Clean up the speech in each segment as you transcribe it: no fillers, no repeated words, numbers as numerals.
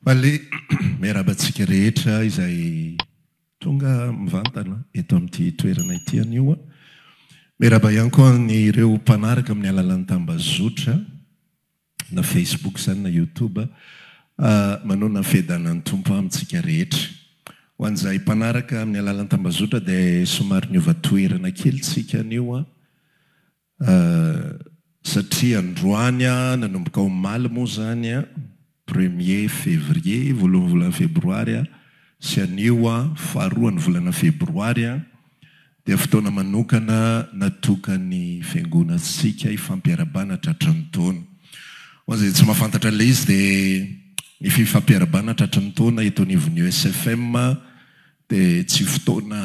Vale miarabantsika rehetra izay tonga mivantana eto amin'ity toerana ity anio. Miaraba ihany koa ny ireo mpanaraka amin'ny alalan'ny tambazotra na Facebook zany na YouTube manona fedanan'ny tompo amintsika rehetra. Ho an'izay mpanaraka amin'ny alalan'ny tambazotra dia somary niova toerana kely tsika anio satria androany nanomboka omaly moa zany 1er février voalohany volana febroary sy anio faharoany volana febroary dia fotoana manokana natokany fiangonantsika ifampiarabana tratran'ny taona. Ho an'izay tsy mahafantatra le izy dia ny fifampiarabana tratran'ny taona eto anivon'ny SFM dia tsy fotoana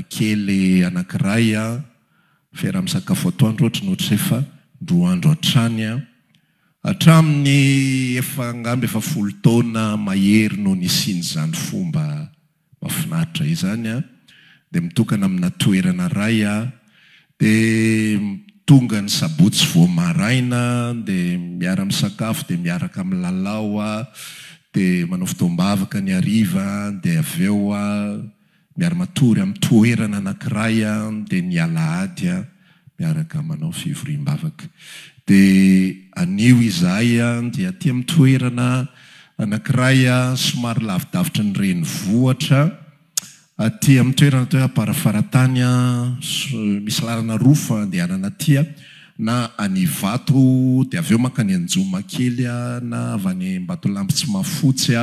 kely anankiray fiara-misakafo atoandro ohatry ny ohatra efa roa andro hatrany hatramin'ny ngamby efa 10 taona mahery no nisiny zany fomba mafinaritra izany dia mitokana amina toerana ray dia tonga ny sabotsy voamaraina dia miara-misakafo dia miaraka milalao dia manao fotoam-bavaka ny hariva dia avy eo miara-matory amin'ny toerana anankiray dia ny alahady miaraka manao fivoriam-bavaka. Dia anio izahay dia aty amin'ny toerana anankiray somary lavidavitra ny renivohitra aty amin'ny toerana toa Parafaratany misy lalana rofa andehanana aty na Anivato dia avy eo mankany Anjoma kely na avy any Mbatolampy tsy mafotsy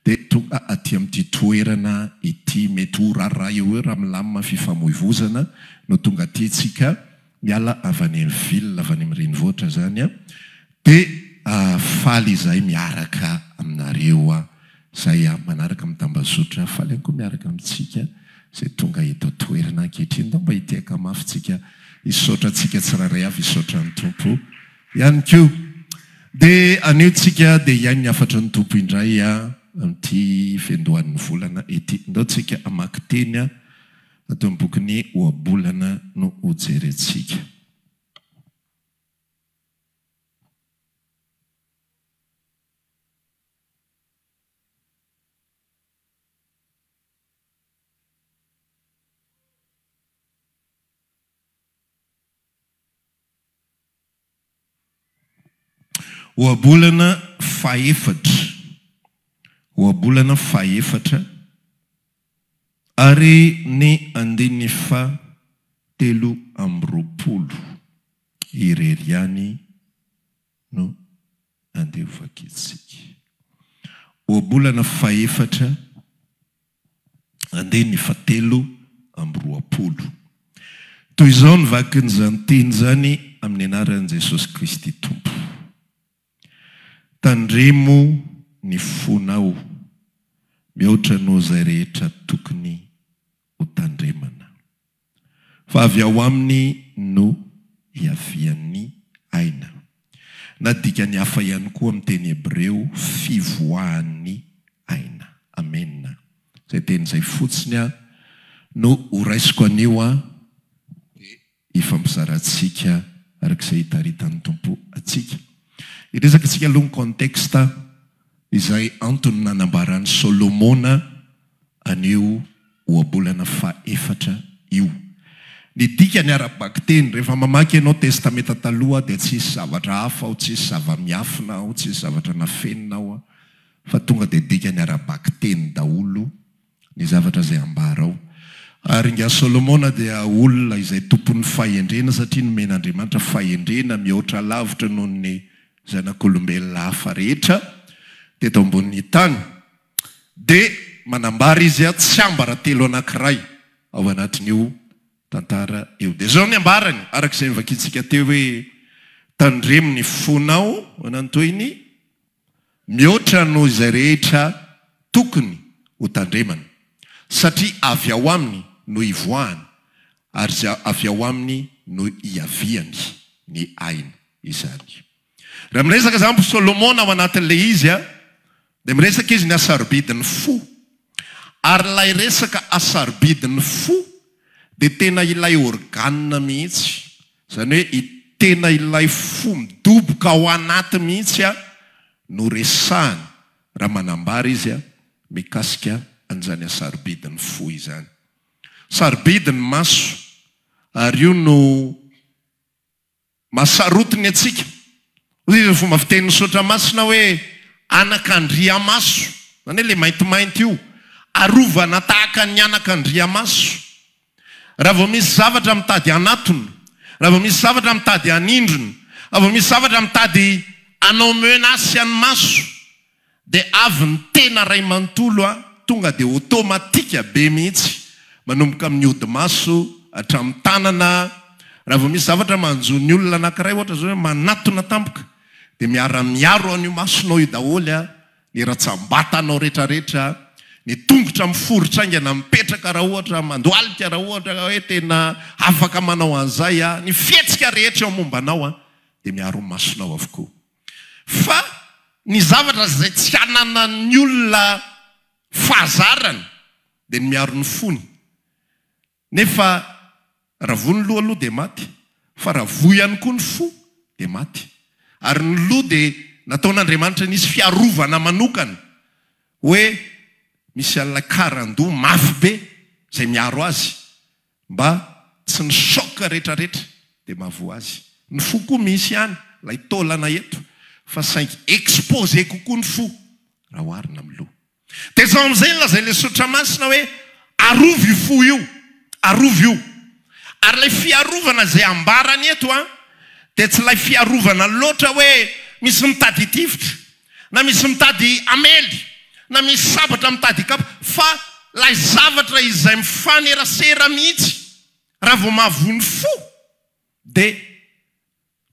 dia tonga aty amin'ity toerana ity mety ho raharay eo raha milamina fifamoivozana no tonga aty tsika miala avy any amin'ny ville avy any amin'ny renivohitra zany dia faly izay miaraka aminareo zay manaraka amin'ny tambazotra faly ihany koa miaraka amintsika zay tonga eto toerana ankehitriny mba hiteka mafy tsika hisaotra tsika tsiraray avy hisaotra ny tompo ihany koa dia anio tsika dia ihany ny afatra ny tompo indray amin'ity fendohan'ny volana ety ndao tsika amaky teny atao amin'ny bokyny oabolana no hojerentsika. Oabolana faefatra. Oabolana faefatra ary ny andiny fa 30 ireriany no andevakitsika. Oabolana faefatra andiny fa 30 toy izao ny vakin'izany teny zany amin'ny anaran'i Jesosy Kristy Tompo. Tandremo ny fonao mihoatra no zay rehetra tokony ho tandremana fa avy ao aminy no iavian'ny aina na dikany hafa ihany koa amin'ny teny Hebreo fivoahan'ny aina. Amen. Zay teny zay fotsiny no horaisiko anio ifampizarantsika arak'izay hitaritan'ny tompo atsika. Iresaka tsika aloha ny contexte izay antony nanambaran'ny Solomona anio oabolana faefatra io. Ny dikany ara-baky teny rehefa mamaky ianao testamenta taloha dia tsisy zavatra hafa ao, tsisy zava-miafina ao, tsisy zavatra nafenina ao fa tonga dia dikany ara-baky teny daholo ny zavatra zay ambara ao. Ary nga Solomona dia olona izay tompon'ny fahendrena satria nomen'Andriamanitra fahendrena mihoatra lavitra noho ny zanak'olombelona hafa rehetra teto ambonin'ny tany dia manambara izy tsy ambara telo anankiray ao anatin'io tantara eo. Dia zao ny ambarany arak'izay mivakitsika teo hoe tandremo ny fonao anantoiny mihoatra noho izay rehetra tokony ho tandremana satria avy ao aminy no ivoahany ary avy ao aminy no iaviany ny aina izany. Raha miresaka zany Solomona ao anatin'ilay izy dia miresaka izy ny asarobidin'ny fo ary lay resaka asarobidiny fo dia tena ilay organe mihitsy, izany hoe tena ilay fo midoboka ao anaty mihitsy a no resahany raha manambara izy a mikasika an'izany asarobidiny fo izany. Sarobidiny maso, ary io no masarotiny atsika. Izy fomba fiteny sotra masina hoe anak'andriamaso, zany hoe le maintimainty io, arovana tahaka ny anak'andriamaso. Raha vao misy zavatra mitady anatony, raha vao misy zavatra mitady anindrony, raha vao misy zavatra mitady anao menasy any maso, dia avy ny tena ray manontolo a tonga dia automatika be mihitsy manomboka amin'ny ody maso hatramin'ny tanana. Raha vao misy zavatra manjony olona anankiray ohatra zao hoe manatona tampoka, dia miara-miaro an'io masonao io daholy a, ny ratsambatanao rehetrarehetra, ny tongotra miforotra aingana mipetraka raha ohatra mandoalika, raha ohatra hoe tena afaka manao an'izay a, ny fietsika rehetra eo mombanao a, dia miaro masonao avokoa. Fa ny zavatra zay tsy anana ny olona fahazarany dia ny miaro ny fony. Nefa raha vo ny loha aloha dia maty, fa raha vo ihany koa ny fo dia maty. Ary ny loha dia nataon'Andriamanitra nisy fiarovana manokana, hoe misy an'ilay karandoha mafy be zay miaro azy mba tsy ny shoka rehetrarehetra dia mahavoa azy. Ny fo koa misy ihany ilay taolana eto, fa saingy expose kokoa ny fo raha oharina amin'ny loha. Dia zao amin'izay nylazay ilay sotra masina hoe arovy fo io, arovy io. Ary ilay fiarovana zay ambarany eto a, dia tsy ilay fiarovana loatra hoe misy mitady hitivitra, na misy mitady amely, na misy sabatra mitady kapa, fa ilay zavatra izay mifanerasera mihitsy. Raha vao mahavony fo dia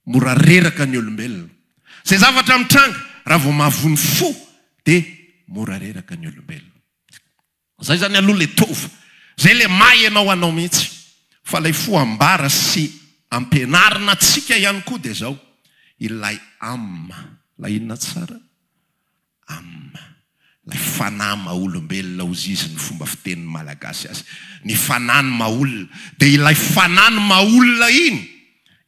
mora reraka ny olombelona. Zay zavatra mitranga raha vao mahavony fo dia mora reraka ny olombelona. Zay zany aloha le tova, zay le may ianao anao mihitsy. Fa ilay fo ambara sy ampianarina atsika ihany koa dia zao, ilay amma, ilay inona tsara? Amma, ilay fanahy maha-olombelona ozy izy ny fomba fitenin'ny malagasy azy. Ny fanahy maha-olona, dia ilay fanahy maha-olona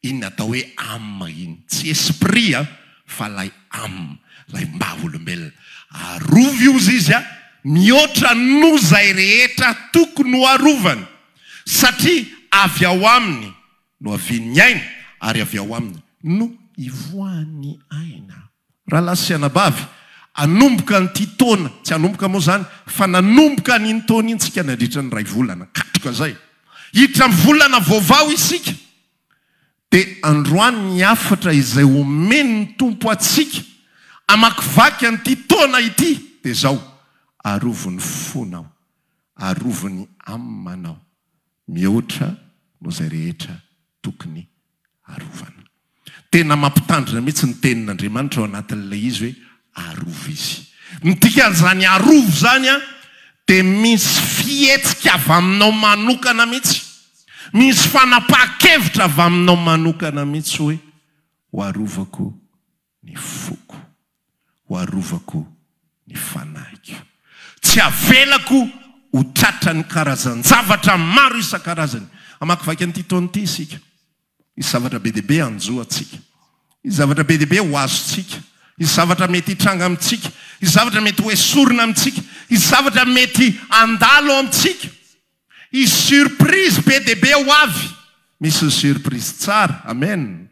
iny atao hoe amma iny. Tsy esprit a, fa ilay amma, ilay maha-olombelona. Arovy ozy izy a, mihoatra no zay rehetra tokony ho arovany. Satria avy ao aminy no aviany aina, ary avy ao aminy no ivoany aina. Raha lasy anabavy, anomboka nyty taona, tsy anomboka moa zany, fa nanomboka n'iny taona iny tsika nandritra ny ray volana, katroka zay. Hiditra amin'ny volana vaovao isika. Dia androany ny afatra izay omeny ny tompo atsika amakivaky an'ity taona ity, dia zao, arovony fonao, arovony ammanao, mihoatra no zay rehetra tokony arovana. Tena mampitandrina mihitsy ny tenin'Andriamanitra ao anatin'ilay izy hoe arovo izy. Midika an'izany arovo zany a, dia misy fihetsika avy aminao manokana mihitsy, misy fanapahan-kevitra avy aminao manokana mihitsy hoe ho arovako ny foko, ho arovako ny fanahiko. Tsy avelako ho tratra ny karazan-javatra maro isan-karazany. Amakivaky an'ity taona ity isika, izy zavatra be dehibe anjo atsika, izy zavatra be dehibe ho azotsika, izy zavatra mety hitranga amintsika, izy zavatra mety ho esorina amintsika, izy zavatra mety andalo amintsika, izy surprise be dehibe ho avy. Misy surprise tsara, amen,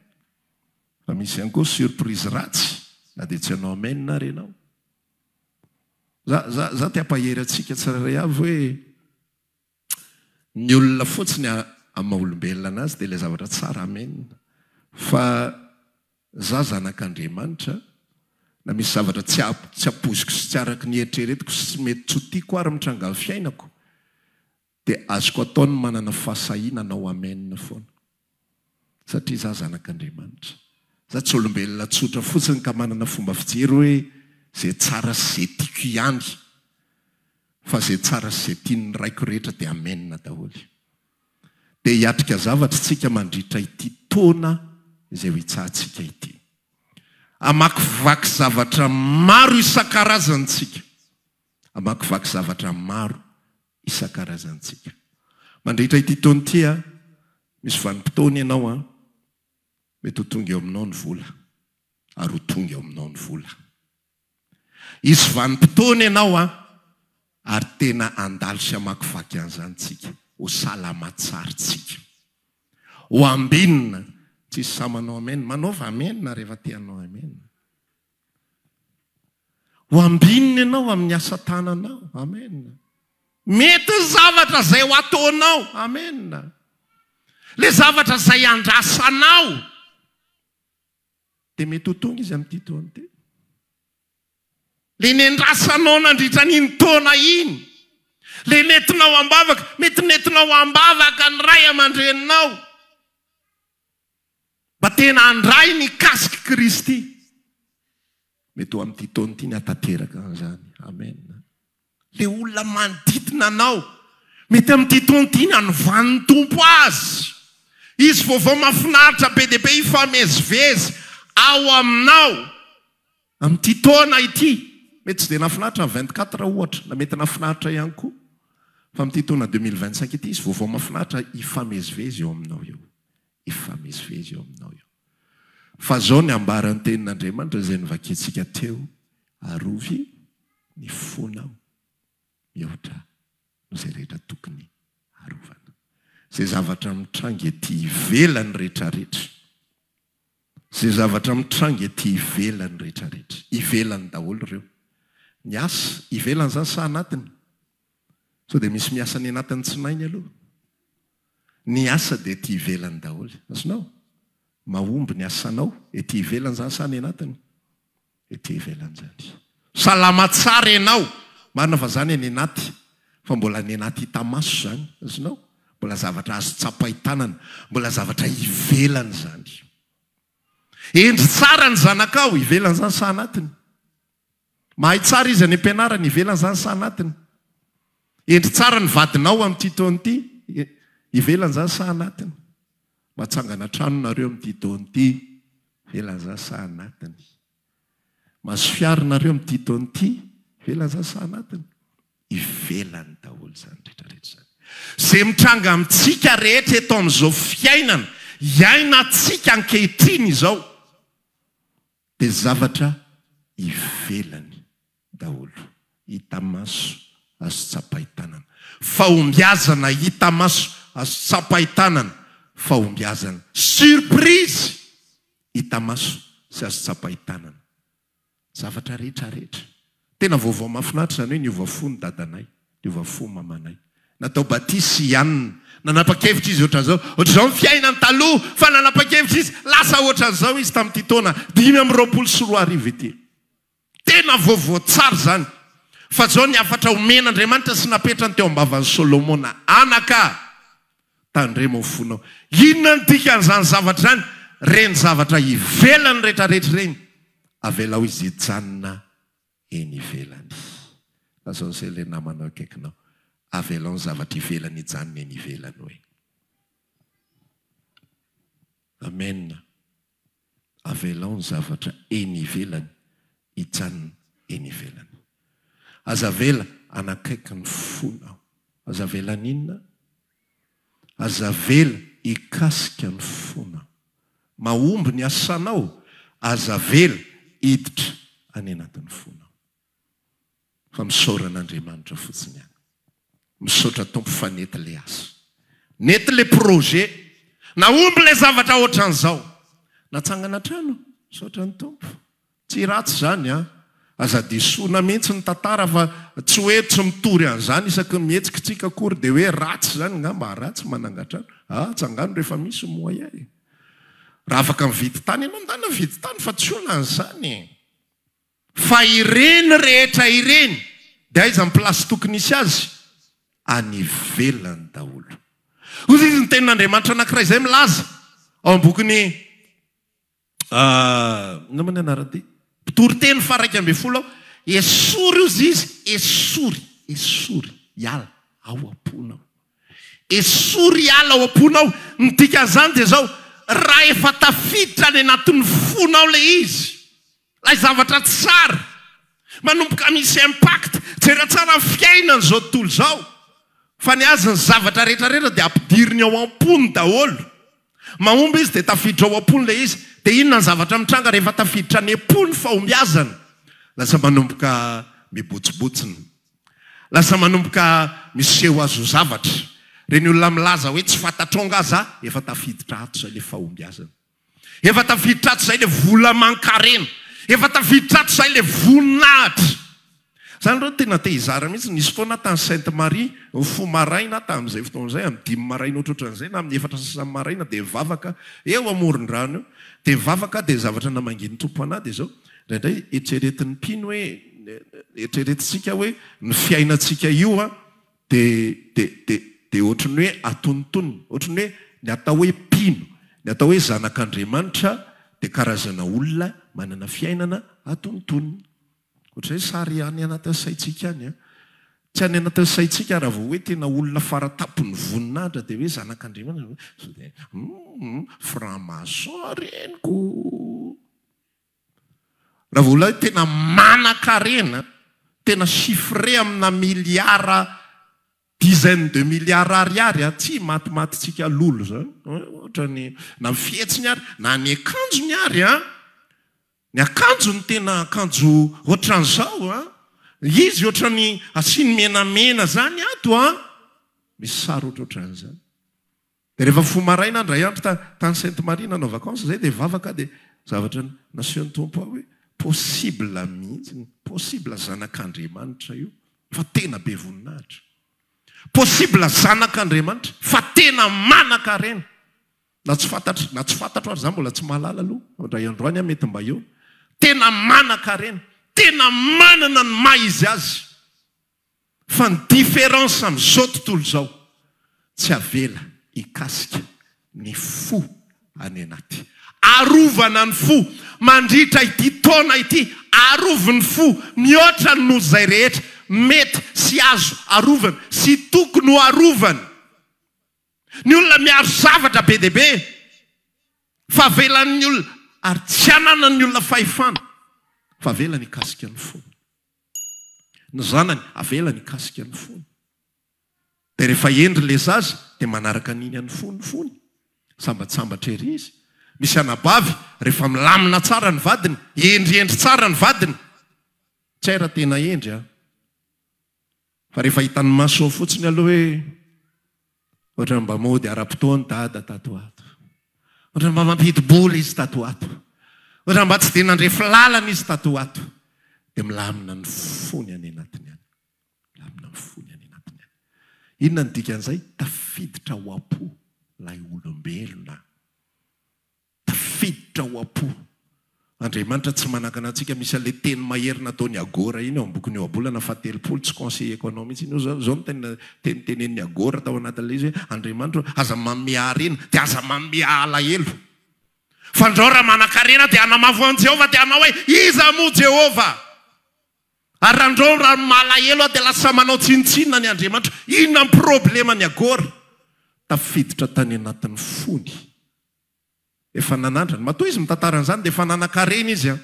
fa misy ihany koa surprise ratsy, na dia tsy anao amen na renao. Za ty ampahery atsika tsiraray avy hoe ny olona fotsiny amaha-olombelona anazy dia ilay zavatra tsara, amen. Fa za zanak'Andriamanitra, na misy zavatra tsy apoziko sy tsy araky ny eritreretiko sy mety tsotiako ary mitranga ny fiainako, dia azoko ataony manana fahasahiana ao amenina foana. Satria za zanak'Andriamanitra. Za tsy olombelona tsotra fotsiny ka manana fomba fijery hoe zay tsara sy zay tiako ihany, fa zay tsara sy zay tian'ny raiko rehetra dia amenina daholy. Dia hiatrika zavatra tsika mandritra ity taona izay ho hitsahantsika ity. Amakivaky zavatra maro isan-karazany tsika, amakivaky zavatra maro isan-karazantsika. Mandritra ity taona ity a, misy vanim-potoana ianao a, mety ho tonga eo aminao ny vola, ary ho tonga eo aminao ny vola. Isy vanim-potoana ianao a, ary tena andalo sy amakivaky an'izany tsika, ho salama tsara tsika. Ho ambinina, tsisy sa manao amen, manaova amen rehefa tianao amen. Ho ambinina ianao amin'ny asa tananao, amen. Mety zavatra zay ho ataonao, amen. Le zavatra zay andrasanao, dia mety ho tonga izy amin'ity taona ity. Le nendrasanao nandritra n'iny taona iny, le nentinao ambavaka, mety nentinao ambavaka ny ray aman-dreninao, mba tena andray ny kasika Kristy. Mety ho amin'ity taona ity ny atateraka an'izany, amen. Le olona manodidina anao, mety amin'ity taona ity ny anovan'ny tompo azy. Izy vaovao mahafinaritra be dia be ifamezivezy ao aminao amin'ity taona ity. Mety tsy dia nafinaritra 24 ohatra, na mety nafinaritra ihany koa. Fa amin'ity taona 2025 ity, izy vaovao mahafinaritra ifamezivezy eo aminao eo. Ifamezivezy eo aminao eo. Fa zao ny ambaran'ny tenin'Andriamanitra izay nivakiantsika teo, arovy ny fonao mihoatra izay rehetra tokony arovana. Izay zavatra mitrangy ety ivelany rehetrarehetra. Izay zavatra mitrangy ety ivelany rehetrarehetra. Ivelany daholo ireo. Ny asa ivelany zany sa anatiny. So dia misy miasa ny anatiny tsy nainy aloha. Ny asa dia ety ivelany daholo. Azonao? Mahomby ny asanao, ety ivelany zany sa ny anatiny. Ety ivelany zany. Salama tsara ianao. Marina fa zany any anaty. Fa mbola ny anaty hita maso zany. Azonao? Mbola zavatra azo tsapai tanana. Mbola zavatra ivelany zany. Endry tsara ny zanakao, ivelany zany sa anatiny. Mahay tsara izy any ampianarany, ivelany zany sa anatiny. Endry tsara ny vadinao amin'ity taona ity, ivelany zany sa anatiny. Matsangana tranonareo amin'ity taona ity, ivelany zany sa anatiny. Mahazo fiarinareo amin'ity taona ity, ivelany zany sa anatiny. Ivelany daholo zany rehetrarehetra zany. Zay mitranga amintsika rehetra eto amin'izao fiainana, iainantsika ankehitriny izao, dia zavatra ivelany daholo. Hita maso, azo tsapai tanana. Fahombiazana hita maso, azo tsapai tanana. Fahombiazana surprise hita maso sy azo tsapai tanana. Zavatra rehetrarehetra. Tena vaovao mahafinaritra zany hoe niova fo ny dadanay, niova fo mamanay. Natao batisy ianina. Nanapa-kevitra izy ohatran'izao. Ohatran'izao ny fiainany taloha, fa nanapa-kevitra izy lasa ohatran'izao izy tamin'ity taona 524 ity. Tena vaovao tsara zany. Fa zao ny afatra omen'Andriamanitra sy napetrany teo ambavan'i Solomona. Anaka, tandremo ny fonao. Inona ny dikan'izany zavatra zany? Reny zavatra ivelany rehetrarehetra reny. Avelao izy hijanona eny ivelany. Azao izay ilay namanao akaikinao. Avelao ny zavatra ivelany hijanona eny ivelany hoe. Amen. Avelao ny zavatra eny ivelany hijanona eny ivelany. Azavela anakaiky ny fonao. Azavela ninona? Azavela ikasika ny fonao. Mahomby ny asanao, azavela hiditra any anatin'ny fonao. Fa misaoran'Andriamanitra fotsiny any. Misaotra tompo fa nety le asa. Nety le projet. Nahomby le zavatra ohatran'izao. Natsangana trano, misaotra ny tompo. Tsy ratsy zany a. Aza disoina mihitsy ny tantara fa tsy hoe tsy mitory an'izany isaky mihetsika tsika akory dia hoe ratsy zany ngamba ratsy manangatrano. Tsangano rehefa misy moyen. Raha afaka mividy tany ianao ndana mividy tany fa tsy olona an'izany. Fa ireny rehetra ireny dia aiza ny plasy tokony isy azy? Any ivelany daholo. Hozy izy ny tenin'Andriamanitra anankiray izay milaza ao am-bokiny namany anarany Pitory-teny faraika amby folo ao. Esory ozy izy, esory iala ao am-ponao. Esory iala ao am-ponao. Ny dikan'izany dia zao, raha efa tafiditra any anatin'ny fonao le izy, lay zavatra tsara, manomboka misy impact, tsara tsara fiainana zao tontolo zao, fa ny azy ny zavatra rehetrarehetra dia ampidiriny ao am-pony daholo. Mahomby izy dia tafiditra ao am-pony le izy, dia inona ny zavatra mitranga rehefa tafiditra ny am-pony fahombiazana? Lasa manomboka mibotsibotsiny, lasa manomboka miseho azo zavatra. Reny olona milaza hoe tsy fantatronga aza, efa tafiditra ato zay le fahombiazana, efa tafiditra ato zay le vola mankarena, efa tafiditra ato zay le voninahitra. Zany reo tena te hizara mihitsy. Nisy foana tany Sainte Marie fo maraina tamin'izay fotoan'izay, amin'ny 5 maraina ohatrohatran'izay na amin'ny 4 sasany maraina, dia vavaka eo amoron-drano eo, dia vavaka dia zavatra namanginy tompo anahy dia zao. Indraindray eritreretin'ny mpino hoe eritreretintsika hoe ny fiainantsika io a dia ohatrany hoe atonontonony, ohatrany hoe ny atao hoe mpino, ny atao hoe zanak'Andriamanitra dia karazana olona manana fiainana atonontonony. Ohatray sary any anatin'ny saitsika any a, tsy any anatin'ny saitsika raha vao hoe tena olona faratapony voninahitra dia hoe zanak'Andriamanitra, franc-maçon reniko. Raha vao hoe tena manan-karena, tena chiffré amina miliara, dizaine de milliards ariary, tsy matimatitsika lolo zany. Ohatrany na fihetsiny ary, na ny akanjony ary a. Ny akanjo ny tena akanjo ohatran'izao a. Izy ohatrany asiny menamena zany ato a. Misy sary ohatran'izany. Dia rehefa fo maraina andray andro tany Sainte Marie nanao vakansa zay dia vavaka dia zavatra nasehon'ny tompo hoe possible mihitsy, possible zanak'Andriamanitra io fa tena be voninahitra. Possible zanak'Andriamanitra fa tena manan-karena. Na tsy fantatro ary zany mbola tsy mahalala aloha. Ndray androany mety mba eo. Tena manan-karena, tena manana ny maha izy azy. Fa ny différence amin'izao tontolo izao, tsy avela hikasika ny fo any anaty. Arovana ny fo, mandritra ity taona ity, arovany fo, mihoatra noho izay rehetra, mety sy azo arovana, sy tokony ho arovana. Ny olona miaro zavatra be dia be, fa avelan'ny olona, ary tsy ananany olona fahefana, fa avelany hikasika ny fony. Ny zanany avelany hikasika ny fony. Dia rehefa endry le zaza dia manaraka an'iny any fony. Sambatsambatra ery izy. Misy anabavy rehefa milamina tsara ny vadiny, endriendry tsara ny vadiny, tsy hay raha tena endry a. Fa rehefa hitany maso fotsiny aloha hoe ohatra mba mody ara-potoany dada tato ato, ohatra mba mampidi-bola izy tato ato, ohatra mba tsy dia nandrefy lalana izy tato ato, dia milamina ny fony any anatiny any. Milamina ny fony any anatiny any. Inona ny dikan'izay? Tafiditra ho am-po lay olombelona. Tafiditra ho am-po. Andriamanitra tsy manakana antsika. Misy an'ilay teny maherina ataony Agora iny ao am-boky ny oabolana faha-telopolo, tsy conseil économique iny zao no tenen'ny Agora tao anatin'ilay izy hoe Andriamanitra aza mamea harena dia aza mamea alahelo. Fa andreo raha manan-karena dia hanamavo an Jehovah dia hanao hoe iza moa Jehovah. Ary andreo raha malahelo dia lasa manao tsinitsinina ny Andriamanitra. Inona ny problema ny Agora? Tafiditra tany anatin'ny fony. Efa nanandrany. Matoa izy mitantara an'izany dia efa nanan-karena izy a.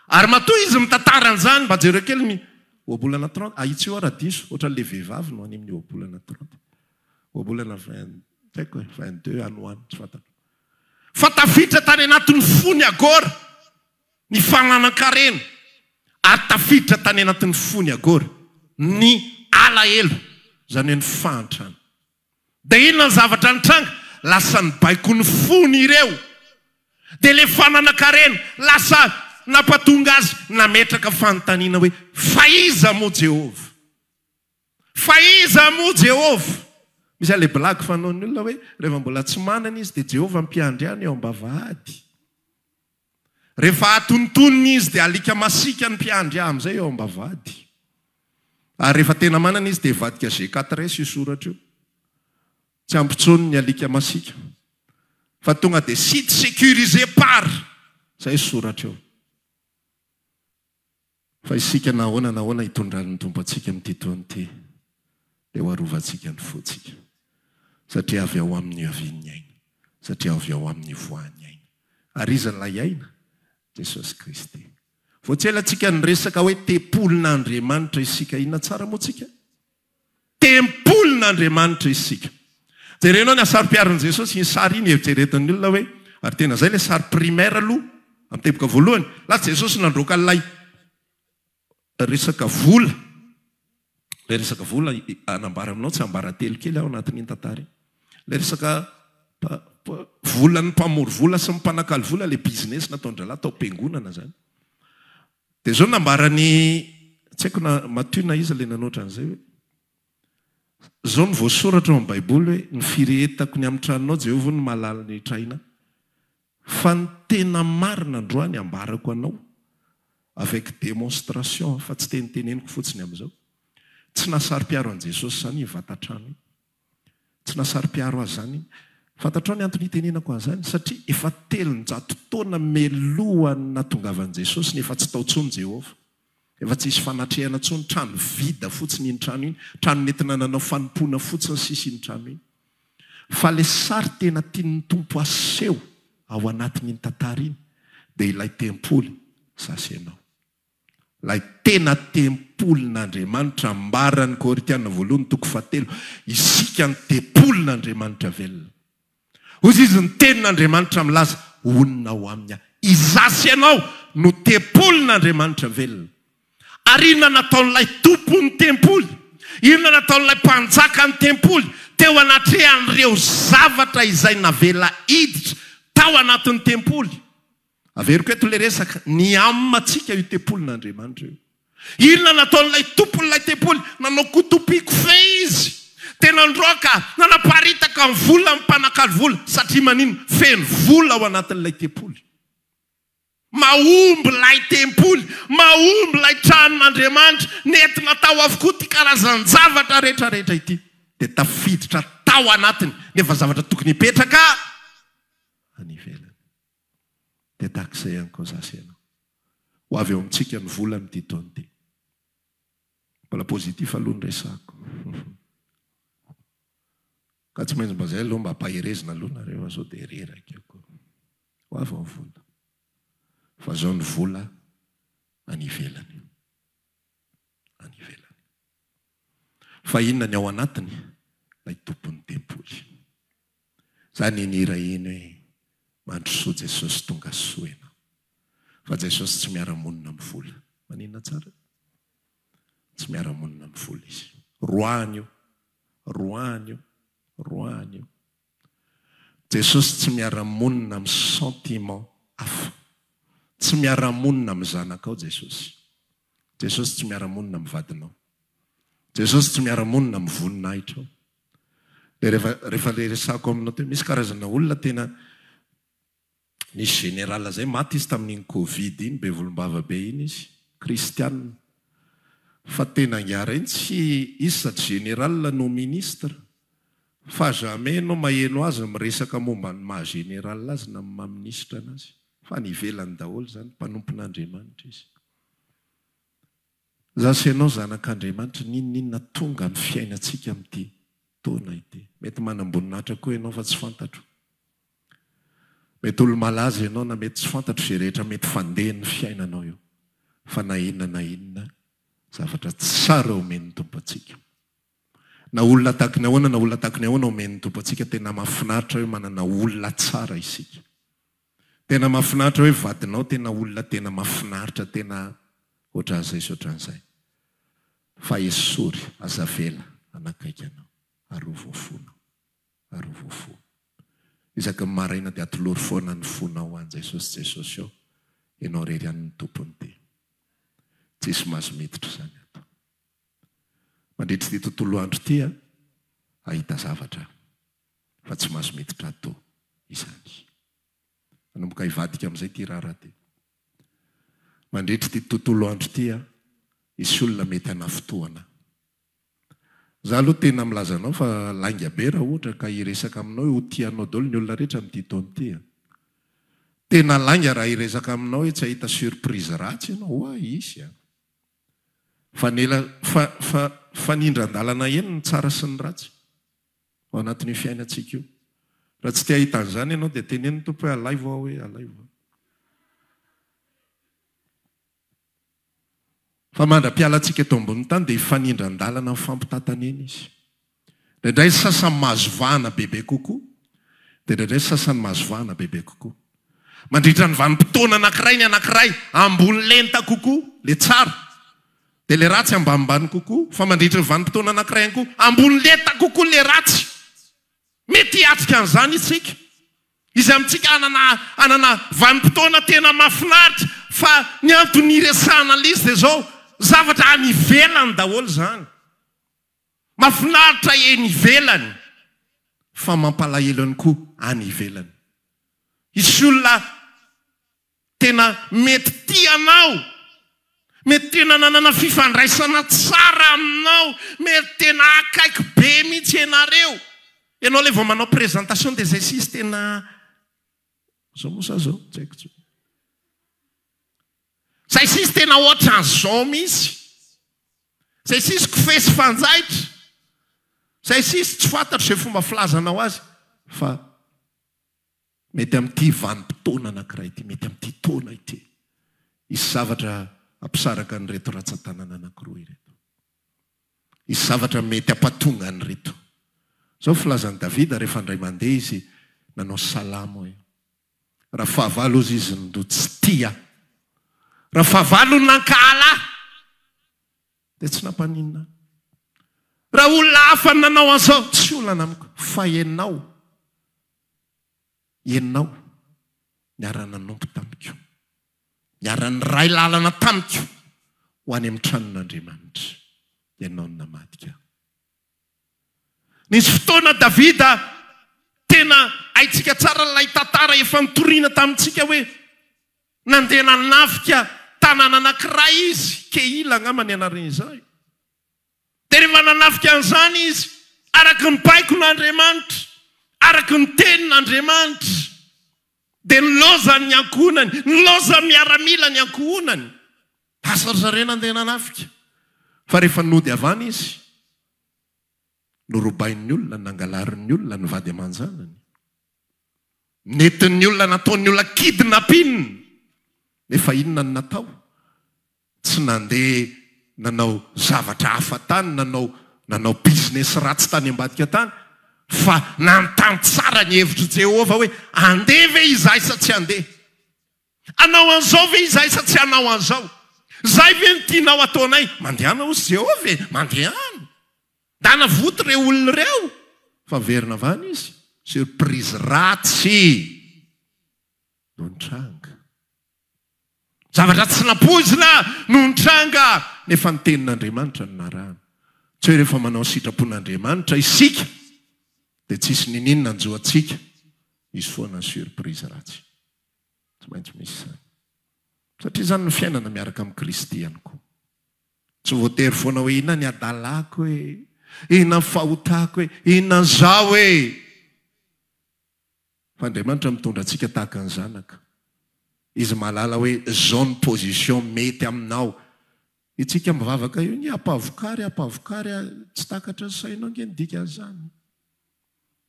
Ary matoa izy mitantara an'izany mba jereo kely oabolana 30. Itsy eo ara-diso ohatran'ilay vehivavy no any amin'ny oabolana 30. Oabolana 22 any ho any tsy fantatro. Fa tafiditra tany anatin'ny fony Agora ny fananan-karena. Ary tafiditra tany anatin'ny fony Agora ny alahelo, zany hoe ny fahantrana. Dia inona ny zavatra nitranga? Lasa ny baiko ny fony ireo. Dia le fananan-karena lasa nampatonga azy nametraka fanontaniana hoe faiza moa Jehovah. Faiza moa Jehovah. Misy an'ilay blague fanaon'ny olona hoe rehefa mbola tsy manana izy dia Jehovah mpiandriana eo am-bavahady. Rehefa atontoniny izy dia alika masika ny mpiandry amin'izay eo am-bavahady. Ary rehefa tena manana izy dia vadika G4S io soratra io. Tsy ampitsony ny alika masika. Fa tonga dia site sécurisé par. Zay soratra eo. Fa isika nahoana hitondran'ny tompo antsika amin'ity taona ity. Dia ho arovantsika ny fotsika. Satria avy ao amin'ny avian'ny aina. Satria avy ao amin'ny voan'ny aina. Ary iza ilay aina? Jesosy Kristy. Vao tsy elatsika ny resaka hoe tempolin'Andriamanitra isika inona tsara moa tsika? Tempolin'Andriamanitra tepon'Andriamanitra isika. Jerenao ny asary-piaron' Jesosy iny sary iny eritreretin'ny olona hoe ary tena zay le sary primaire aloha amin'ny teboka voalohany. Lasa Jesosy nandroaka lay resaka vola. Le resaka vola anambara aminao tsy ambara telo kely ao anatin'iny tantara. Le resaka vola ny mpamory vola sy mpanakalo vola le business nataon-dralahy tao am-piangonana zany. Dia zao nambarany tsy haiko na matoy na iza le nanoatra an'izay hoe zao ny voasoratra ao amin'ny Baiboly hoe ny firehetako ny amin'ny tranonao Jehovah ny mahalala ny traina. Fa ny tena marina androany ambarako anao avec démonstration fa tsy teniteneniko fotsiny amin'izao. Tsy nasary-piaro an' Jesosy zany vatatrano. Tsy nasary-piaro azy zany. Fantatrao ny antony itenenako an'izany satria efa 300 taona melohany natongavan' Jesosy nefa tsy tao tsony Jehovah. Efa tsy isy fanatrehana tsony, trano vida fotsiny iny trano iny, trano nentina nanao fanompoana fotsiny sisy iny trano iny. Fa le sary tena tian'ny tompo aseho ao anatin'iny tantara iny dia ilay tempoly zasy ianao. Ilay tena tempolin'Andriamanitra ambarany Korintiana voalohany 7 isika ny tempolin'Andriamanitra velona. Hozy izy ny tenin'Andriamanitra milaza onona ho aminy izasy ianao no tempolin'Andriamanitra velona. Ary inona nataon'ilay tompon'ny tempoly, inona nataon'ilay mpanjakan'ny tempoly teo anatrehan'ireo zavatra izay navela iditra tao anatin'ny tempoly. Averiko eto le resaka ny amatsika io tempolin'Andriamanitra io. Inona nataon'ilay tompon'ilay tempoly, nanao kotopiko fe izy. Tena androaka, nanaparitaka ny vola ny mpanakalo vola satria manino feno vola ao anatin'ilay tempoly. Mahomby ilay tempoly, mahomby ilay tranon'Andriamanitra nentina tao avokoa ty karazany zavatra rehetrarehetra ity. Dia tafiditra tao anatiny nefa zavatra tokony hipetraka any ivelany. Dia tahak'izay ihany koa zasy ianao. Ho avy eo amintsika ny vola amin'ity taona ity. Mbola pozitif aloha ny resako. Ka tsy maintsy mba zay aloha mba hampaherezina aloha nareo azao dia reraka eo koa. Ho avy ao ny vola. Fa zao ny vola any ivelany. Any ivelany. Fa inona ny ao anatiny? Ilay tompon'ny tempoly. Zany inira iny hoe mandrosoa Jesosy tonga soena. Fa Jesosy tsy miara-monina amin'ny vola. Maninona tsara? Tsy miara-monina amin'ny vola izy. Roany io. Roany io. Roany io. Jesosy tsy miara-monina amin'ny sentiment hafa. Tsy miara-monina amin'ny zanakao Jesosy. Jesosy tsy miara-monina amin'ny vadinao. Jesosy tsy miara-monina amin'ny voninahitra. Rehefa resako aminao teo, misy karazana olona tena nisy général zay maty izy tamin'iny Covid iny, be volombava be iny izy, kristianina. Fa tena ngiara iny tsy izy sady général no ministre. Fa jamais no maheno azy miresaka momba ny maha-général azy na maha-ministre anazy. Fa ny ivelany daholo zany mpanompon'Andriamanitra izy. Zasy ianao zanak'Andriamanitra ninona tonga ny fiainantsika amin'ity taona ity. Mety manam-boninahitra koa ianao fa tsy fantatro. Mety olo malaza ianao na mety tsy fantatro izay rehetra mety fandeha ny fiainanao io. Fa na inona zavatra tsara omen'ny tompo antsika. Na olona tahaka ny ahoana, na olona tahaka ny ahoana omen'ny tompo antsika, tena mahafinaritra hoe manana olona tsara isika. Tena mahafinaritra hoe vadinao tena olona tena mahafinaritra, tena ohatran'izay sy ohatran'izay. Fa esory azavela anakaiky anao, arovo fonao, arovo fo. Isaky ny maraina dia atolory foana ny fonao an Jesosy eo, ianao rery an'ny tompony ty. Tsisy mahazo miditra zany ato. Mandritra ty tontolo andro ty ahita zavatra, fa tsy mahazo miditra ato izany. Manomboka hivadika amin'izay ty rara ty. Mandritra ty tontolo andro ty isy olona mety hanafotoana. Za aloha tena milazanao fa langa be raha ohatra ka hiresaka aminao ho tianao daholo ny olona rehetra amin'ity taona ity. Tena langa raha hiresaka aminao hoe tsy ahita surprise ratsy ianao, isy. Fa nindran-dalana eny ny tsara sy ny ratsy ao anatin'ny fiainantsika io. Raha tsy te ahita an'izany ianao dia teneniny tompo hoe alaivo aho, hoe alaivo. Fa mandra-pialantsika eto ambony tany dia hifanindran-dalana ny fampitantanena izy. Ndraindray sasany mahazovana bebe kokoa dia ndraindray sasany mahazovana bebe kokoa. Mandritra ny vanim-potoana anankiray ny anankiray ambony lenta kokoa le tsara dia le ratsy ambanimbany kokoa, fa mandritra ny vanim-potoana anankiray ihany koa ambony lenta kokoa le ratsy. Mety hiatrika an'izany isika. Izy amintsika anana vanim-potoana tena mahafinaritra fa ny antony iresahana l'izy dia zao zavatra any ivelany daholo zany. Mahafinaritra eny ivelany fa mampalahelo ihany koa any ivelany. Isy olona tena mety tianao, mety tena nanana fifandraisana tsara aminao, mety tena akaiky be mihitsy ianareo. Ianao le vao manao présentation dia zay sisy tena zao mosa zao tsy haiko tsao. Zay sisy tena ohatran'izao mihitsy. Zay sisy kofesy fanjaitra. Zay sisy tsy fantatro izay fomba filazanao azy fa mety amin'ity vanim-potoana anankiray ity, mety amin'ity taona ity isy zavatra ampisaraka an'ireto ratsan-tanana anankiroa ireto. Isy zavatra mety hampatonga an'ireto. Zao filazan'i Davida rehefa indray mandeha izy nanao salamo hoe raha fahavalo ozy izy ndo tsy tia, raha fahavalo nankala dia tsy nampaninina. Raha olona hafa nanao an'izao tsy olana amiko fa ianao niara-nanompo tamiko, niara-niray lalana tamiko ho any amin'ny tranon'Andriamanitra, ianao no namadika. Nisy fotoana Davida tena haitsika tsara ilay tantara efa nitoriana tamintsika hoe nandeha nanafika tanàna anankiray izy, Keila angamba ny anarany izay. Dia rehefa nanafika an'izany izy araky ny baikon'Andriamanitra, araky ny tenin'Andriamanitra, dia nilaoza ny ankohonany, nilaoza miaramila ny ankohonany. Asarzarena andeha nanafika. Fa rehefa nody avana izy norobain'ny olona, nangalarin'ny olona, nivady aman-janany, netin'ny olona, nataon'ny olona kidnapping. Nefa inona ny natao? Tsy nandeha nanao zavatra hafa tany, nanao business ratsy tany ambadika tany, fa nanontany tsara ny hevitry Jehova hoe andeha ve izahay sa tsy andeha? Anao an'izao ve izahay sa tsy anao an'izao? Zay ve ny tianao ataonay? Mandehana hozy Jehova e, mandehana. Dana voto reo olona reo. Fa verina vana izy, surprise ratsy no nitranga. Zavatra tsy napoizina no nitranga. Nefa ny tenin'Andriamanitra no narahana. Tsy hoe rehefa manao sitrapon'Andriamanitra isika dia tsisy ninina anjoantsika, izy foana ny surprise ratsy. Tsy maintsy misy izany. Satria izany no fiainana miaraka amin'ny Kristy ihany koa. Tsy voatery foana hoe inona ny adalako hoe, inona ny fahotako hoe, inona n'izao hoe. Fa Andriamanitra mitondra antsika tahaka ny zanaka. Izy mahalala hoe zao ny position mety aminao. Itsika mivavaka io ny ampavokary tsy takatra ny sainao nge nidika an'izany.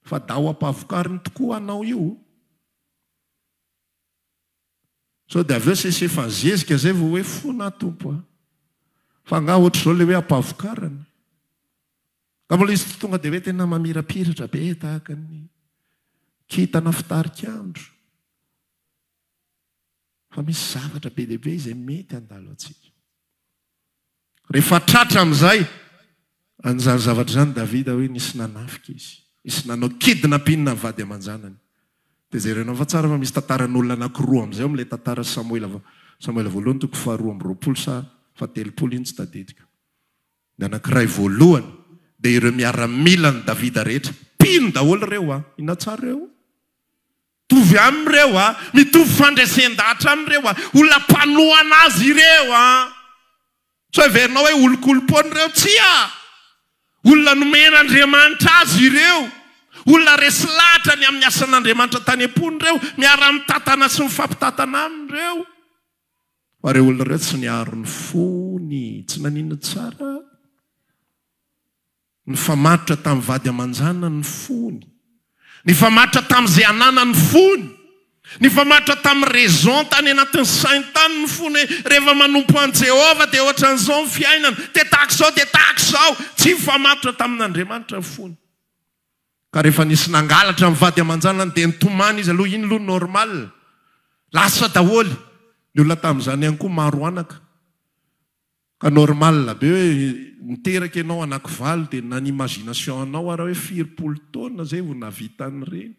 Fa dao ampavokary ny tokoa anao io. So dia aveo sesefa zezika zay vao hoe fona tompo. Fa nga ohatr' izao le hoe ampavokarana. Ka mbola izy tonga dia hoe tena mamirapiratra be tahaka ny kintana fitarik'andro. Fa misy zavatra be lehibe izay mety handalo antsika. Rehefa tratra amin'izay, an'izany zavatra izany Davida hoe nisy nanafika izy. Nisy nanao kidnapping na vady aman-janany. Dia zay renao fa tsara fa misy tantaran'olona anankiroa amin'izay amin'ilay tantara Samuela voalohany toko 2 sa 17 iny tsy tadidika. Ny anankiray voalohany dia ireo miaramila ny Davida rehetra. Pino daholo reo ina tsara reo. Tovy am'ireo mitovy fandraisen-dahatra am'ireo olona mpanohana azy ireo Tsy hoe verinao hoe olokolompony ireo tsy olona nomen'Andriamanitra azy ireo. Olona resy lahatra ny amin'ny asan'Andriamanitra tany am-pony ireo, miara-mitantana sy mifampitatana amin'ireo. Fa ireo olona ireo tsy niaro ny fony, tsy nanino tsara. Ny famatotra tamin'ny vady aman-janany ny fony. Ny famatotra tamin'izay anana ny fony. Ny famatotra tamin'ny raison tany anatin'ny sainy tany ny fony. Rehefa manompo an' Jehova dia ohatran'izao ny fiainana. Dia tahaka izao, dia tahaka izao. Tsy famatotra tamin'Andriamanitra ny fony. ka rehefa nisy nangalatra mivady aman-janany dia nitomany izy aloha iny aloha normal lasa daholy ny olona tamin'izany ihany koa maro anaka ka normal be hoe niteraka ianao anakivalo dia na ny imagination anao raha hoe 4 taona zay vo navitany reny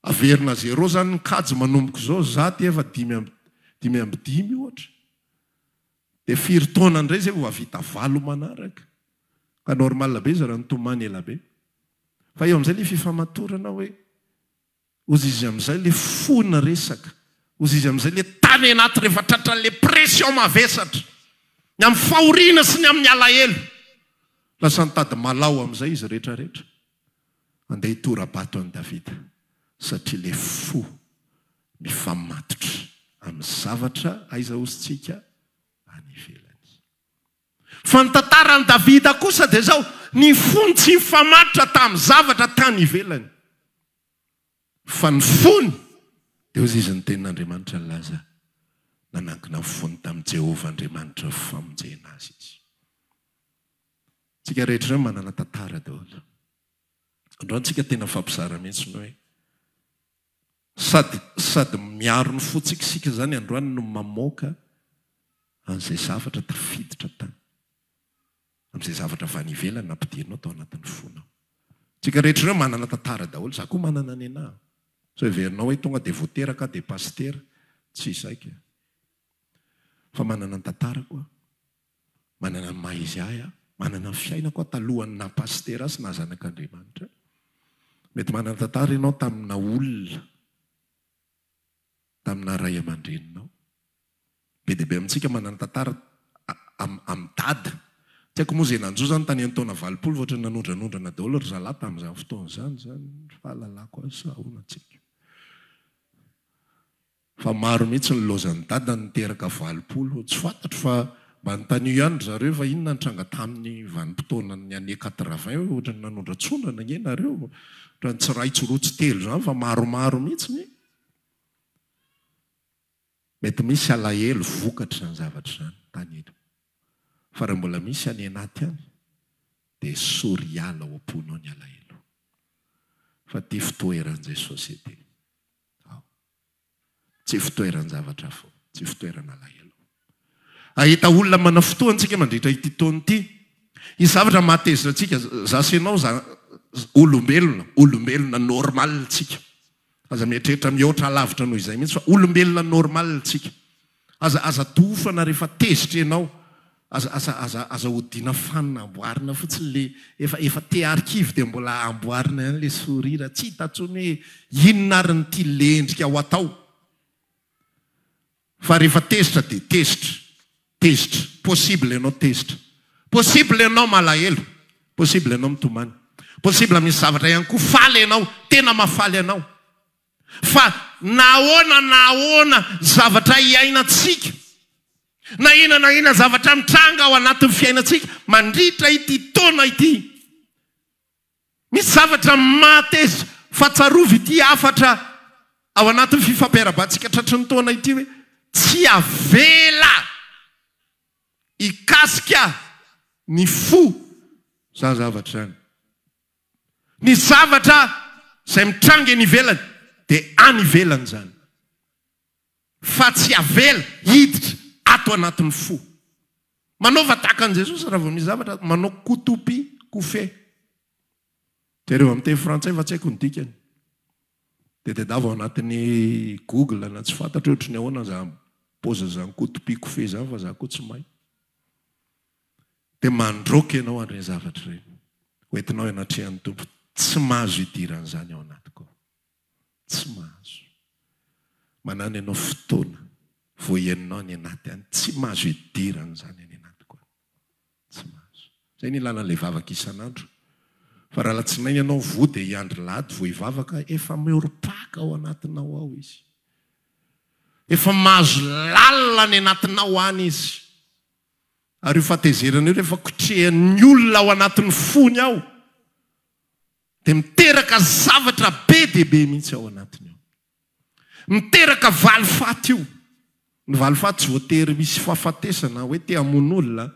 averina 0 zany nikajy manomboko zao za ty efa 5 ohatra dia 4 taona ndray zay vo avita 5 manaraka ka normal be za raha nitomany ela be fa eo am'izay le fifamatorana hoe ozy izy am'izay le fona resaka ozy izy am'izay le tany anaty rehefa tratran'le pression mavesatra ny amin'ny fahoriana sy ny amin'ny alahelo lasa nitady malao am'izay izy rehetrarehetra andeha hitorabato an'i Davida satria le fo mifamatotra amin'ny zavatra aiza ozintsika any ivelany fa ny tantaran'i Davida kosa dia zao ny fony tsy mifamatotra tamin'ny zavatra tany ivelany fa ny fony dia ozy izy ny tenin'Andriamanitra laza nanankina ny fony tamin'i Jehovah Andriamanitra famonjena azy izy tsika rehetra ireo manana tantara daholo androantsika tena fampizara mihitsy ny hoe sady miaro ny fotsikisika zany androany no mamoaka an'izay zavatra tafiditra tany amin'izay zavatra avany ivelany nampidirinao tao anatin'ny fonao tsika rehetra ireo manana tantara daholo za koa manana ny anahy so heverinao hoe tonga dia voateraka dia pastera tsy isaika fa manana ny tantara koa manana ny maizy ahy manana ny fiaina koa talohany na pastera sy na zanak'Andriamanitra mety manana tantara ianao tamina olona tamina ray aman-dreninao be dia be amintsika manana tantara amin'ny dada tsy haiko moa zay nanjo zany tany antaona 20 voatra nanondranondrana daholo ry zalahy tamin'izany fotoana zany fahalalako azy ahonatsika fa maro mihitsy ny lozan'ny dada niteraka 20 tsy fantatro fa mba nytanio ihany ry zareo fa inona nitranga tamin'ny vanim-potoana ny ane 80 ohatra ny nanondrantsondrana nge nareo raha ny tsy ray tsorotsy telo zany fa maromaro mihitsy ny mety misy alahelo vokatra ny zavatra zany tany elo fa raha mbola misy any anaty any dia soriala ao am-ponao ny alahelo fa ty fitoeran'izay sosiete tsy fitoeran'ny zavatra fo tsy fitoerana alahelo ahita olona mana fotoantsika mandritra ity taona ity i zavatra mahatezitra antsika zasenao olombelona normal tsika aza mieritreritra mihoatra alavitra noho izay mihitsy fa olombelona normal tsika aza tofana rehefa tezitra ianao aza hodina fanina amboarina fotsiny le efa te arkive dia mbola amboarina ihany le sorira tsy hitatsony hoe inona ary ny ty lendrika ao atao fa rehefa tezitra dia tezitra possible ianao tezitra possible ianao malahelo possible ianao mitomany possible misy zavatra ihany koa faly ianao tena mafaly ianao fa nahoana zavatra iainantsika na ina zavatra mitranga ao anatin'ny fiainantsika mandritra ity taona ity misy zavatra matezitra fatsarovy ity afatra ao anatin'ny fifampiarabantsika tratry ny taona ity hoe tsy avela ikasika ny fo za zavatra zany ny zavatra izay mitranga eny ivelany dia any ivelany zany fa tsy avela hiditra ato anatin'ny fo manaova tahaka an' Jesosy raha vao misy zavatra manao kotopi kofe jareo amin'ny teny frantsay fa tsy haiko ny dikany dia tedava ao anatin'ny Google na tsy fantatra ohatry ny ahoana za poza zany kotopi kofe zany fa za koa tsy mahay dia mandroka ianao an'ireny zavatra ireny hoentinao ianatrehan'ny tompo tsy mahazo hidiran'izany ao anatiko tsy mahazo manano ianao fotoana vo ianinao ny anaty any tsy mahazo hidiran'izany any anatiko tsy mahazo zay ny ilanan'ilay vavaka isan'andro fa raha latsinainy ianao vo dia hiandry lady vo hivavaka efa meoropaka ao anatinao ao izy efa mahazo lalina ny anatinao any izy ary io fatezerana io rehefa kotrehan'ny olona ao anatin'ny fony ao dia miteraka zavatra be dia be mihitsy ao anatiny ao miteraka valifaty io ny valifaty tsy voatery misy fahafatesana hoe te hamono olona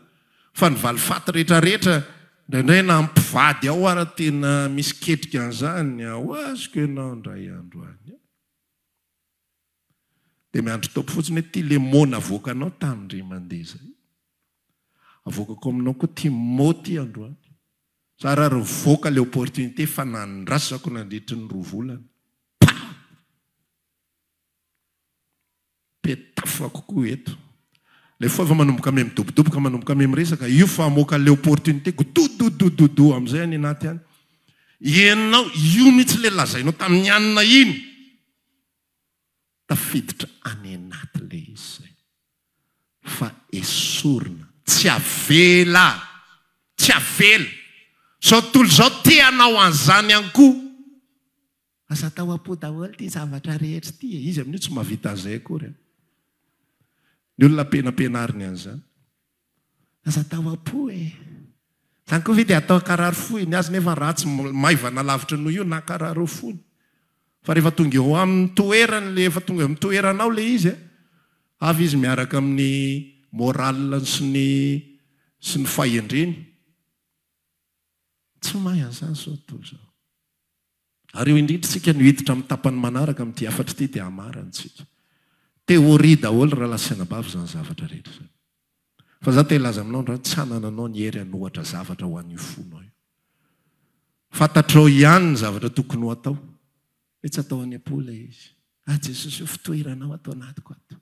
fa ny valifaty rehetrarehetra ndraindray na ampivady ao ara tena misy ketrika an'izany ao azoko ianao ndray andro any dia miandro taoko fotsiny hoe tia lemona avoaka anao tanindre mandeha zay avoakako aminao koa Timoty andro any sara ry voaka le opportunité fa nandrasako nandritry ny 2 volana petafako koa eto le fa manomboka ame midobodoboka manomboka ame miresaka io fa amoaka le opportunité godododododo am'izay any anaty any ianao io mihitsy le lazainao tamin'ny anina iny tafiditra any anaty le izy zay fa esorina tsy avela zao tontolo zao teanao an'izany any koa asa tao apo daholo ty zavatra rehetra ty izy amin'io tsy mahavita an'izay akory ny olona penampenariny an'izany asa tao apo zany koa vy dia atao karary foy ny azy nefa raha tsy maivana lavitra noho io na karary fony fa rehefa tonga eo amin'ny toerany le efa tonga amin'ny toeranao le izy avy izy miaraka amin'ny moral sy ny fahendreny tsy mahay an'izany sao tontolo zao ary eo indrindra tsika no hiditra amin'ny tapany manaraka amin'ity afatra ity dia amarantsika teoria daholo raha lasiana bavy zany zavatra rehetra zany fa za te hilaza aminao ndra tsy hanananao ny hery hanohatra zavatra ho an'io fonao io fantatrao ihany ny zavatra tokony ho atao hoe tsy atao any ampola izy Jesosy io fitoeranao atao anatiko ato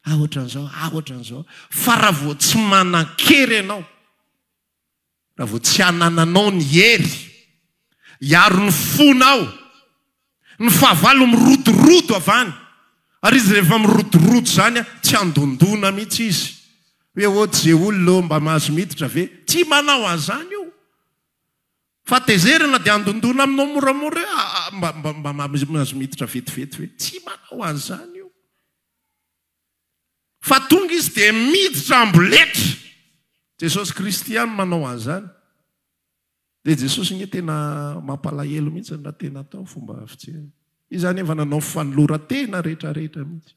ohatran'izao fa raha vao tsy manan-kery ianao raha vao tsy hanananao ny hery hiaro ny fonao ny fahavalo mirodorodo avany ary izy rehefa mirodorodo zany tsy andondona mihitsy izy hoe ohatsy zay olona mba mahazo miditra ve tsy manao an'izany io fa tezerina dia andondona aminao moramora mba mahazo miditra vetivety hoe tsy manao an'izany io fa tonga izy dia miditra amboletra Jesosy Kristy ihany manao an'izany dia Jesosy nye tena mampalahelo mihitsy raha tena atao fomba fitsehana izany efa nanao fanolora tena rehetrarehetra mihitsy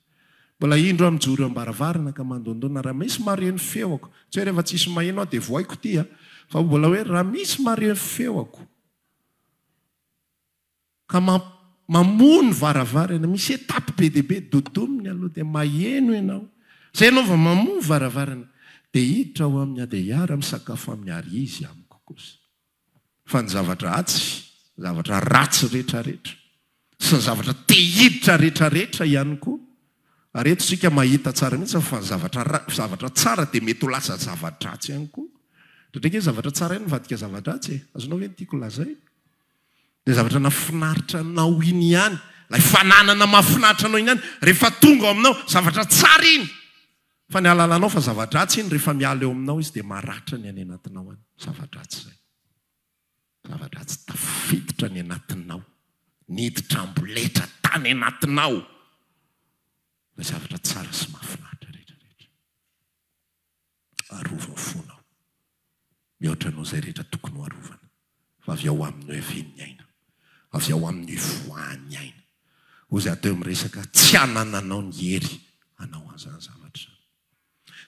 mbola indro mijoro ambaravarana ka mandondona raha misy mareny feoako tsy hoe rehefa tsisy maheno dia voaiko ty fa mbola hoe raha misy mareny feoako ka mamony varavarana misy etape be deaibe dodominy aloha dia maheno ianao zay ianao va mamony varavarana dia hiditra ao amin'ny dia hiara misakafo amin'ny ary izy amiko kosa fa ny zavatra zavatra ratsy rehetrarehetra sy ny zavatra te hiditra rehetrarehetra ihany koa ary eto sika mahita tsara mihitsy fa zavatra tsara dia mety ho lasa zavadratsy ihany koa ndraiky zavatra tsara ihany nivadika zavadratsy azonao hoe tiako lazay dia zavatra nafinaritra anao iny ihany lay fananana mahafinaritra anao iny ihany rehefa tonga ao aminao zavatra tsara iny fa ny alalanao fa zavadratsy iny rehefa miala eo aminao izy dia maratra ny any anatinao any zavadratsy zay zavadratsy tafiditra ny anatinao niditra amboletra tany anatinao lay zavatra tsara sy mahafinaritra rehetrarehetra arovany fonao mihoatra anao zay rehetra tokony ho arovana fa avy ao amin'ny hoeven'ny aina avy ao amin'ny voany aina ho zay atao miresaka tsy hanananao ny hery anao an'izany zavatra zany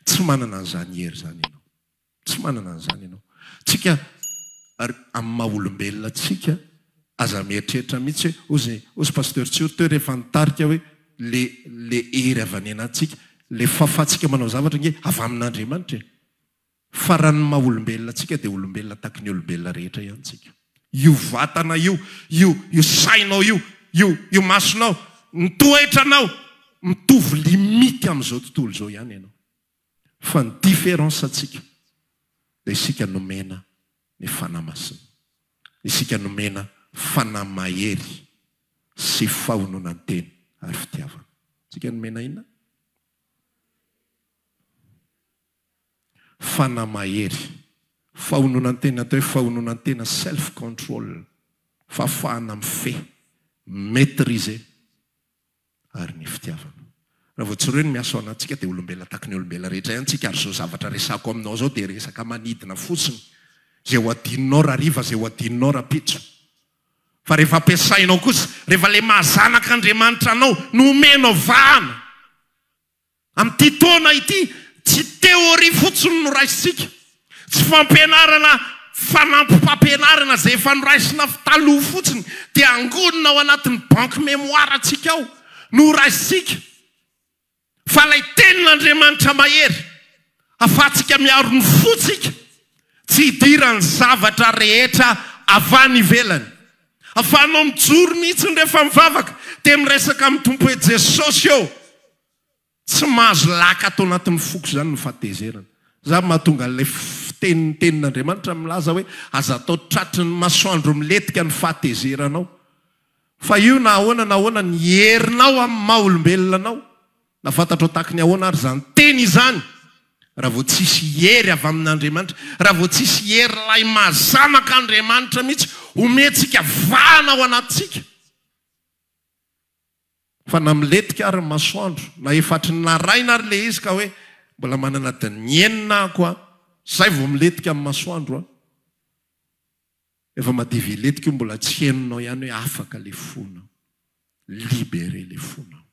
tsy manana an'izany hery zany ianao tsy manana an'izany ianao tsika amin'ny maha-olombelona tsika aza mieritreritra mihitsy hoe ozy pasteur Tsorteo rehefa nitarika hoe le hery avy any anatsika le fahafatsika manao zavatra nge avy amin'Andriamanitra fa raha ny maha-olombelona tsika dia olombelona taky ny olombelona rehetra ihany tsika io vatana io sainao io masonao ny toetranao mitovy limity amin'izao tontolo zao ihany ianao fa ny différence atsika dia isika nomena ny fanamasina isika nomena fanamahery sy fahononanteny ary fitiavana tsika nomena inona fanamahery fahononanteny atao hoe fahononantena self control fahafahana mife maîtriser ary ny fitiavana raha vao tsy reo ny miasa ao anatsika dia olombelona taky ny olombelona rehetra ihany tsika ary zao zavatra resako aminao zao dia resaka manidina fotsiny zay ho adininao raha riva zay ho adininao raha pitso fa rehefa ampiasainao kosa rehefa le mahazanaka Andriamanitra anao no omenao vahana amin'ity taona ity tsy teoria fotsiny no raisitsika tsy fampianarana fanampampianarana zay efa noraisina taloha fotsiny dia angonina ao anatin'ny banky mémoire atsika ao no raisitsika fa lay tenin'Andriamanitra mahery afatsika miaro ny fotsika tsy hidirany zavatra rehetra avany ivelany afanao mijoro mihitsy rehefa mivavaka dia miresaka amin'ny tompo hoe Jesosy eo tsy mahazo laka atao anatin'ny foko zany ny fahatezerana za mahatonga an'ilay tenin'Andriamanitra milaza hoe aza atao tratry ny masoandro miletika ny fahatezeranao fa io na ahoana ny herinao amin'ny maha-olombelonanao na fantatrao tahaka ny ahoana ary zany teny izany raha vao tsisy hery avy amin'Andriamanitra raha vao tsisy hery lay mazanaka Andriamanitra mihitsy omentsika vahana ao anatsika fa na miletika ary masoandro na efatry naraina ary le izy ka hoe mbola manana dinienina koa zay vao miletika amin'ny masoandro efa madivy letika io mbola tsy henonao ihany hoe afaka le fonao libéré le fonao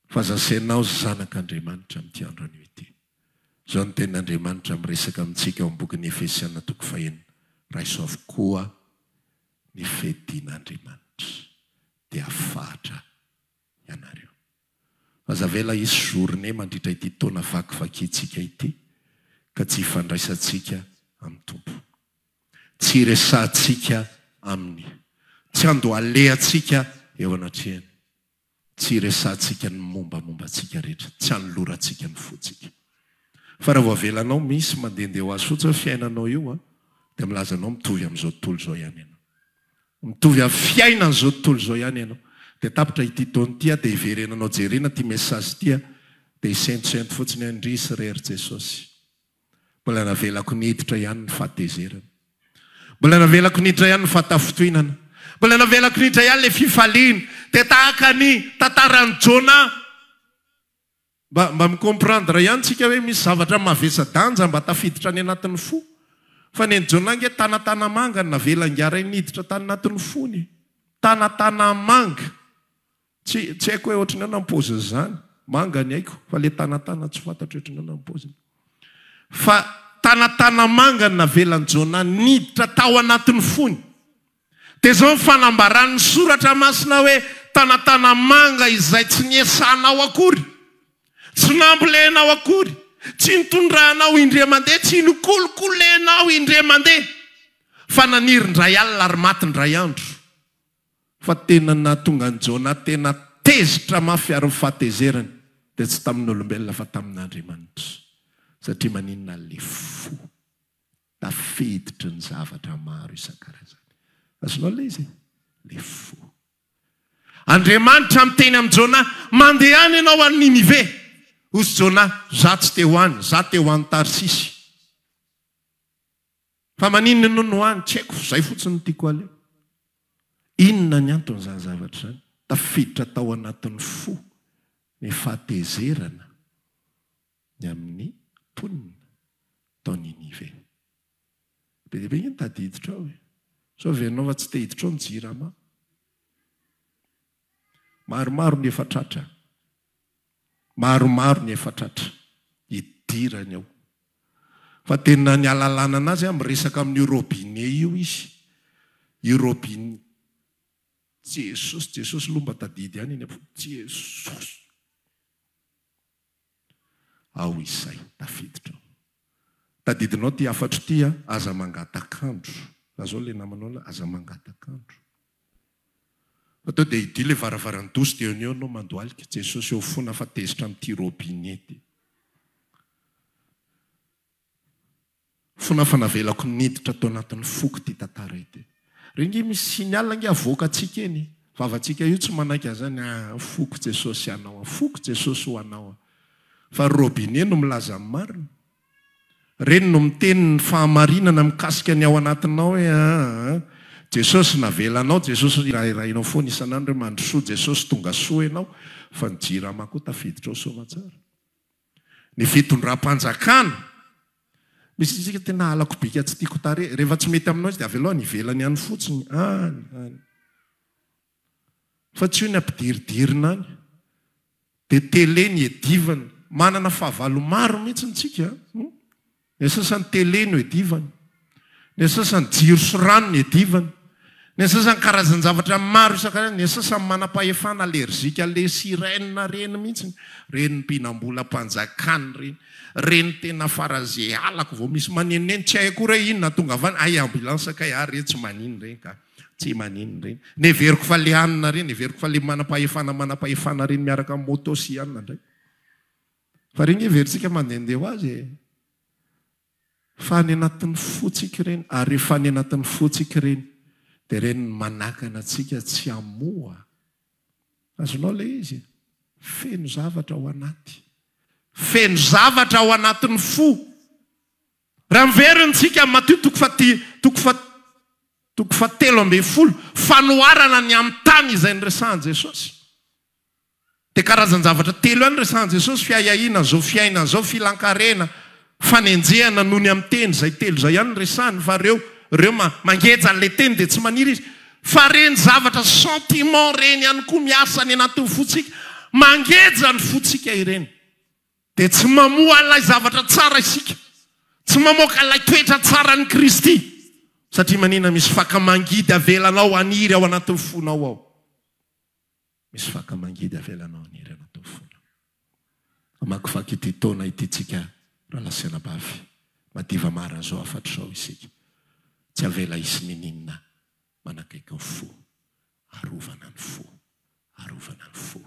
fa zasenao zanak'Andriamanitra amin'ity andro anio ity zao ny tenin'Andriamanitra miresaka amintsika ao bokin'ny Efesiana 4 raiso avokoa ny fedin'Andriamanitra dia afatra ianareo azavela isy journée mandritra ity taona vakivakitsika ity ka tsy hifandraisantsika amin'ny tompo tsy resantsika aminy tsy andoalehantsika eo anatrehany tsy resantsika ny mombamombantsika rehetra tsy anolorantsika ny fotsika fa raha vao avelanao misy mandehandeha ho azy fotsiny fiainanao io dia milazanao mitovy amin'izao tontolo izao ihany ianao mitovy amin'ny fiainan'izao tontolo izao ihany ianao dia tapitra ity taona ity dia iverenanao jerena ty message ity dia isentosenty fotsiny andrisy rery Jesosy mbola navelako niditra ihany ny fahatezerana mbola navelako niditra ihany ny fahatafotoinana mbola navelako niditra ihany le fifaliana dia tahaka ny tantarany Jona mba micomprendre ihany tsika hoe misy zavatra mavesa-danja mba tafiditra any anatin'ny fo fa ny Jona nge tanatana manga navela ngara niditra tany anatin'ny fony tanatana manga tsy haiko hoe ohatrany anampoziny zany manga ny haiko fa le tanatana tsy fantatro ohatrany anampoziny fa tanatana manga navelan'ny Jona niditra tao anatin'ny fony dia zao ny fanambaran'ny soratra masina hoe tanatana manga izay tsy niesanao akory tsy nambolenao akory tsy nitondrahanao indre mandeha tsy nikolokolenao indre mandeha fa nanirindray alina ary matindray andro fa tena natonga ny Jona tena tezitra mafiary ny fahatezerany dia tsy tamin'ny olombelona fa tamin'Andriamanitra satria maninona le fo tafiditra ny zavatra maro isan-karazany azonao le izy le fo Andriamanitra miteny amin'ny Jona mandeha any ianao any Ninive osy Jona za tsy te ho any za te ho any Tarsisy fa maninona no any tsy haiko zay fotsiny tiako aleo inona ny anton'izany zavatra zany tafiditra tao anatin'ny fo ny fahatezerana ny amin'ny mponina tao Ninive be dia be iny tadiditra ao so venao fa tsy te hiditra ao ny jirama maromaro ny efatratra maromaro ny efatratra hidirany ao fa tena ny alalana anazy miresaka amin'ny robinet io izy io robinet Jesosy lomba tadidy any iny Jesosy ao izay tafiditra tadidinao ty afatro ty aza mangatakandro zao le namanao aza mangatakandro atao dia hidy le varavaran-doso dia eo anao mandoalika Jesosy eo fona fa tezitra amin'ity robinet ty fona fa navelako niditra tao anatin'ny foko ty tantara ity rengy misy siniala nge avoaka atsika eny vavantsika io tsy manaiky azany foko Jesosy anao foko Jesosy ho anao fa robinet no milaza amin'ny marina reny no miteny ny fahamarinana mikasika ny ao anatinao hoe Jesosy navelanao Jesosy rairainao foana isan'andro hoe mandrosoa Jesosy tonga soa ianao fa ny jirama koa tafiditra ao soamatsara ny fitondram-panjakana misy isika tena alako bika tsy tiako tare rehefa tsy mety aminao izy dia aveloha ny ivelany ihany fotsiny any fa tsy io ny ampidiridirina any dia tele ny edivany manana fahavalo maro mihitsy ntsika ny sasany tele no edivany ny asasany jiro sy rano ny adivany, ny asasany karazany zavatra maro isan-karazany, ny asasany manam-pahefana alerzika le sirène reny mihitsiny, reny mpinambola mpanjakany reny tena farazay alako vao misy maninoneny tsy hay akory hoe inona tonga avany ay ambulance kay ary tsy manino reny ka tsy manino reny, ny everiko fa le anina reny, everiko fa le manam-pahefana reny miaraka amin'ny moto sy anina ndray, fa reny everitsika mandehandeha ho azy fa any anatin'ny fotsika reny, ary rehefa any anatin'ny fotsika reny dia reny manakana antsika tsy hamoa. Azonao le izy feno zavatra ao anaty, feno zavatra ao anatin'ny fo. Raha miveryntsika Matio toko fa 13 fanoharana ny amin'ny tany izay nyresahan Jesosy. Dia karazany zavatra 3 any resahan Jesosy: fiahiahina, zao fiaina, zao filankarena, fanenjehana noho ny amin'ny teny, zay 3 zay ihany resahany. Fa reo mangeja an'ilay teny dia tsy maniry izy. Fa reny zavatra sentiment reny ihany koa miasa ny anatin'ny fotsika, mangeja ny fotsika ireny. Dia tsy mamoa ilay zavatra tsara isika, tsy mamoaka ilay toetra tsara ny Kristy, satria manina misy fakamangidy avelanao aniry ao anatin'ny fonao ao. Misy fakamangidy avelanao aniry anatin'ny fonao. Amakivaky ity taona ity tsika raha lasena bavy, madiva marina zao afatra zao isika. Tsy avela isy ninina manakaiky ny fo, arovana ny fo, arovana ny fo.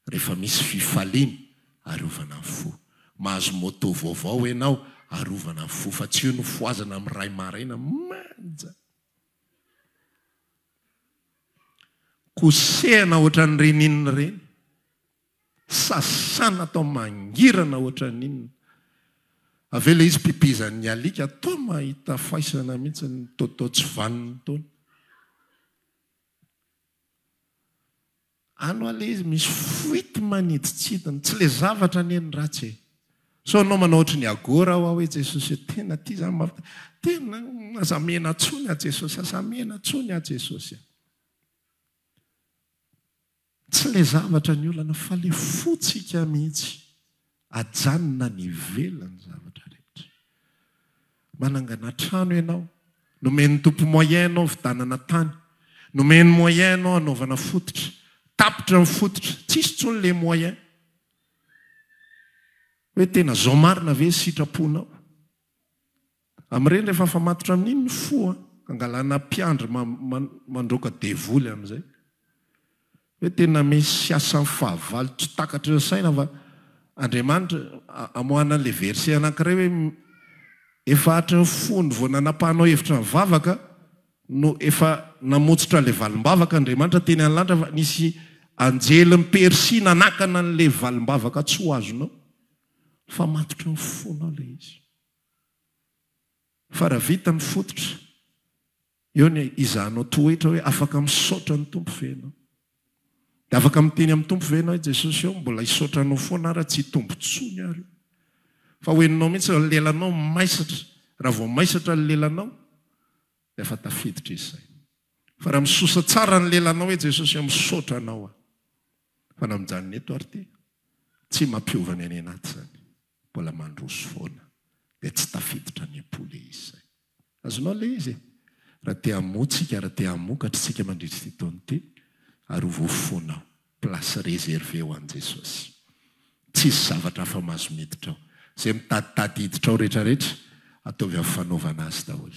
Rehefa misy fifaliana, arovana ny fo. Mahazo moto vaovao ianao, arovana ny fo, fa tsy io no foazana amin'ny ray maraina manja. Kosehana ohatran'ny reninina reny, sasana atao mangirana ohatran'inona. Avela izy pipizan'ny alika, atao mahita faisana mihitsy ny totao tsy vaniny taona. Ano ale izy misy foity maniditsidiny, tsy le zavatra neny ratsy. So anao manao ohatry ny agora ao hoe Jesosy tena ty zany tena azamena tsony a Jesosy, azamena tsony a Jesosy. Tsy le zavatra ny olana fa le fotsika mihitsy ajanona ny velany zavatra rehetra. Manangana trano ianao, nomen'ny tompo moyen ianao vidanana tany, nomen'ny moyen ianao anaovana fototra, tapitra ny fototra, tsisy tsony le moyen. Hoe tena zao marina ve sitraponao? Amin'ireny rehefa famatotra amin'iny ny fo, angalana mpiandry mandroaka devoly amin'izay. Hoe tena misy asa fahavalo tsy takatra saina fa Andriamanitra amoana an'ilay verset anankiray hoe efa hatra ny fony vao nanapahanao hevitra mivavaka no efa namotsitra ilay valim-bavaka. Andriamanitra teny any lanitra fa nisy anjely Persia nanakana an'ilay valim-bavaka tsy ho azonao, fa matotra ny fonao ilay izy. Fa raha vita ny fototra, eo ny izahanao toetra hoe afaka misaotra ny tompo venao. Dia afaka miteny amin'ny tompo venao hoe Jesosy eo mbola hisaotranao foana raha tsy tompo tsony ary. Fa hoeninao mihitsy ny lelanao maisatra, raha vao maisatra ny lelanao dia efa tafiditra izay. Fa raha misosa tsara ny lelanao hoe Jesosy eo misaotra anao, fa na mijanona eto ary ty tsy mampiovany any anaty zany, mbola mandroso foana dia tsy tafiditra ny ampoly izay. Azonao le izy raha te hamotsika, raha te hamokatra tsika mandritra ty taona ty, arova fonao, place réservée ho an'i Jesosy. Tsisy zavatra hafa mahazo miditra ao. Izay mitaditady hiditra ao rehetrarehetra, ataovy amin'ny fanaovana azy daholo.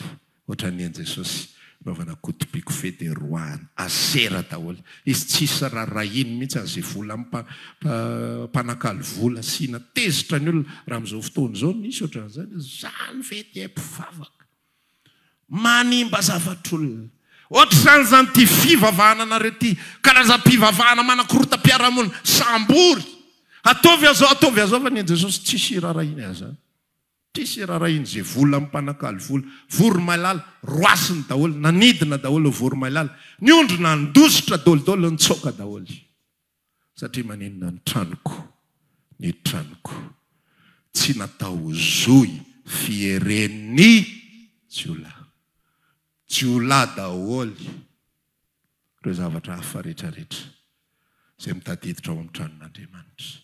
Ohatran'ny an'i Jesosy naovana kotopiko federoany, azera daholo. Izy tsisy raharainy mihitsy azay vola mpanakalo vola sina tezitra ny olona. Raha amin'izao fotoana izao nisy ohatran'izany, zany vety mpivavaka, manimba zavatr'olona. Ohatr'izany zany ty fivavahana anareo ty karazam-pivavahana manakorota-piarahamonina sambory. Ataovy azao fa ny Jesosy tsisy raharainy azy. Tsisy raharainy zay vola mpanakalo vola, voromailala roasiny daholo, nanidina daholo voromailala, ny ondrona ndositra daolodolo nitsoka daholo. Satria maninona ny tranoko tsy natao zoy fieren'ny jiolahy daholy ireo zavatra hafa rehetrarehetra izay mitadiditra ao amin'ny tranon'Andriamanitra.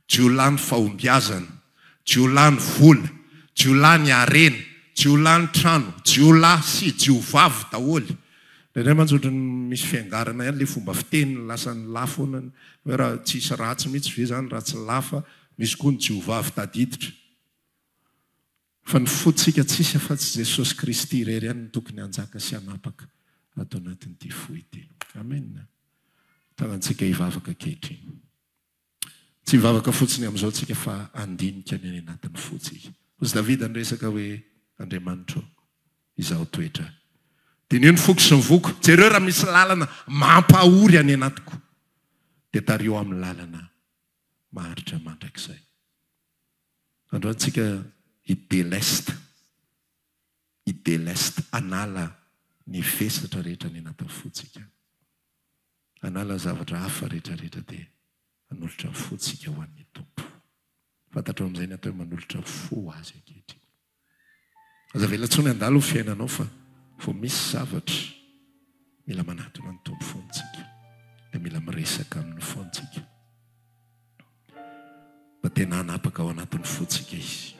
Jiolahy ny fahombiazana, jiolahy ny vola, jiolahy ny arena, jiolahy ny trano, jiolahy sy jiovavy daholy. Indray manjotry misy fiangarana ihany le fomba fiteniny lasany lafonany hoe raha tsisy ratsy mihitsy ve zany raha tsy lafa misy koa ny jiovavy tadiditra. Fa ny fotsika tsisy afa-tsy Jesosy Kristy irery ihany tokony hanjaka sy hanapaka atao anatin'ity fo ity. Amen. Tanantsika hivavaka kehitriny. Tsy hivavaka fotsiny amin'izao tsika fa andinika ny anatin'ny fotsika. Ozy Davida niresaka hoe Andriamanitra izaho toetra. Dia ny foko sy ny voko, jereo raha misy lalana mampahory any anatiko, dia tario amin'ny lalana maharitra mandrakizay. Androantsika idelesta anala ny vesatra rehetra ny anatin'ny fotsika. Anala zavatra hafa rehetrarehetra dia manolotra fotsika ho an'ny tompo. Fantatra amin'izay ny atao manolotra fo azy ankehitriny. Aza velantsony andalo ho fiainanao fa vao misy zavatra mila manatona ny tompo fontsika, dia mila miresaka amin'ny fontsika. Mba tena hanapaka ao anatin'ny fotsika izy.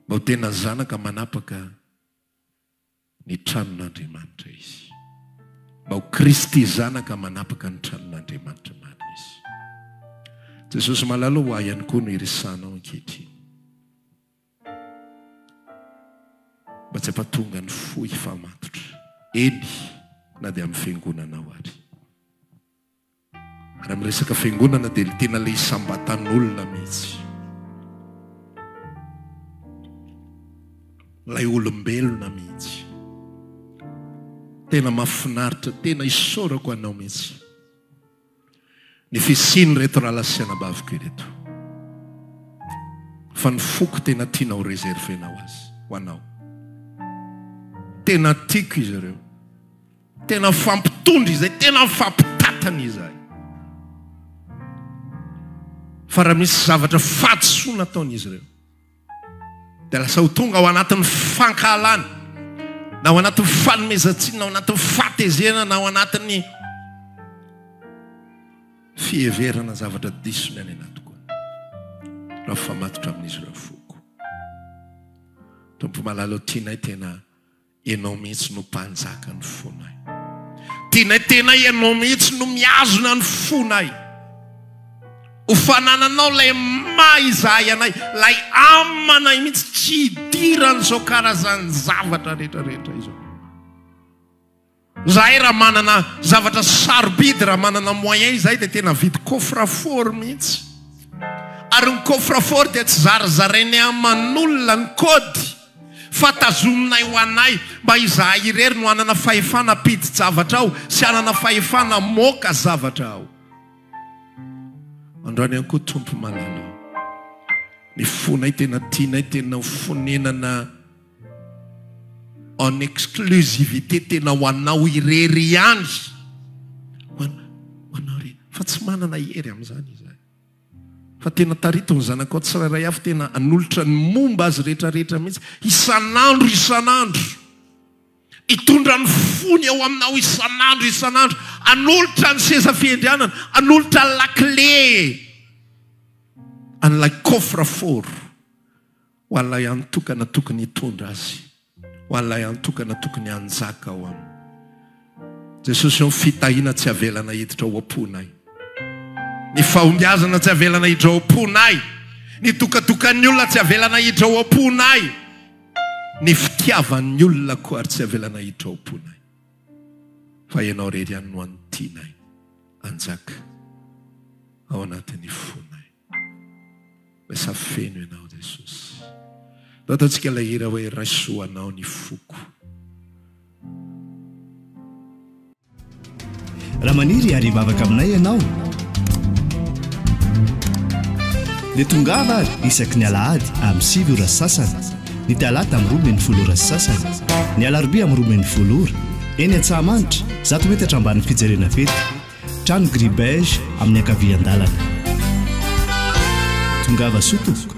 Mba ho tena zanaka manapaka ny tranon'Andriamanitra izy. Mba ho Kristy zanaka manapaka ny tranon'Andriamanitra marina izy. Jesosy malalo ho ahy ihany koa no irisanao ankehitriny. Mba tsy hampatonga ny fo hifamatotra. Eny na dia amin'ny fiangonana ao ary. Raha miresaka fiangonana dia tena le isambatan'olona mihitsy. Lay olombelona mihitsy. Tena mahafinaritra, tena isaorako anao mihitsy. Ny fisiny reto raha lasiana baviko ireto. Fa ny foko tena tiana ho reservenao azy, ho anao. Tena tiako izy ireo. Tena fampitondra izay, tena fampitatana izay. Fa raha misy zavatra fahadisoana ataon'izy ireo, dia lasa ho tonga ao anatin'ny fankahalana, na ao anatin'ny fanomezantsiny, na ao anatin'ny fahatezena, na ao anatin'ny fieverana zavatra disony any anatiko. Raha famatotra amin'izy ireo foko. Tompo malalo tianay tena ianao mihitsy no mpanjaka ny fonay. Tianay tena ianao mihitsy no miazona ny fonay. Ho fanananao lay maizay anay, lay amanay mihitsy tsy hidiran'izao karazany zavatra rehetrarehetra izao. Zahay raha manana zavatra sarobidy, raha manana moyen izay dia tena vidy coffre-fort mihitsy. Ary ny coffre-fort dia tsy zarazarainy aman'olona ny kody, fa tazominay ho anay mba izahay irery no hanana fahefana pity zavatra ao sy hanana fahefana moka zavatra ao. Androany ihany koa tompo malalo. Ny fonay tena tianay tena ho fonenana en exclusivité, tena ho anao irery ihany. Ho anao irery. Fa tsy manana hery amin'izany izy. Fa tena tarito ny zanakao tsirairay avy tena anolotra ny momba azy rehetrarehetra mihitsy. Isan'andro. Hitondra ny fony ao aminao isan'andro. Anolotra ny seza fiandrianana, anolotra lakle, an'ilay coffre-fort, ho an'ilay antokana tokony hitondra azy, ho an'ilay antokana tokony hanjaka ao aminy. Jesosy eo fitahiana tsy avelana hiditra ao am-ponay. Ny fahombiazana tsy avelana hiditra ao am-ponay. Ny tokatokan'ny olona tsy avelana hiditra ao am-ponay. Ny fitiavan'ny olona koa ary tsy avelana hiditra ao am-ponay. Fa ianao rery ihany no anotianay anjaka ao anatin'ny fonay. Mesa feno ianao Jesosy. Dao ataontsika ilay hira hoe raisoanao ny foko. Raha maniry ary mavaka aminay ianao, dia tongava ary isaky ny alahady amin'ny 7 ora sasany, ny talata amin'ny 12 ora sasany, ny alarobia amin'ny 12 ora. Eny Antsahamanitra 100 metatra ambany fijerena fety, trano Gribege amin'ny ankavian-dalana. Tongava soa tompoko.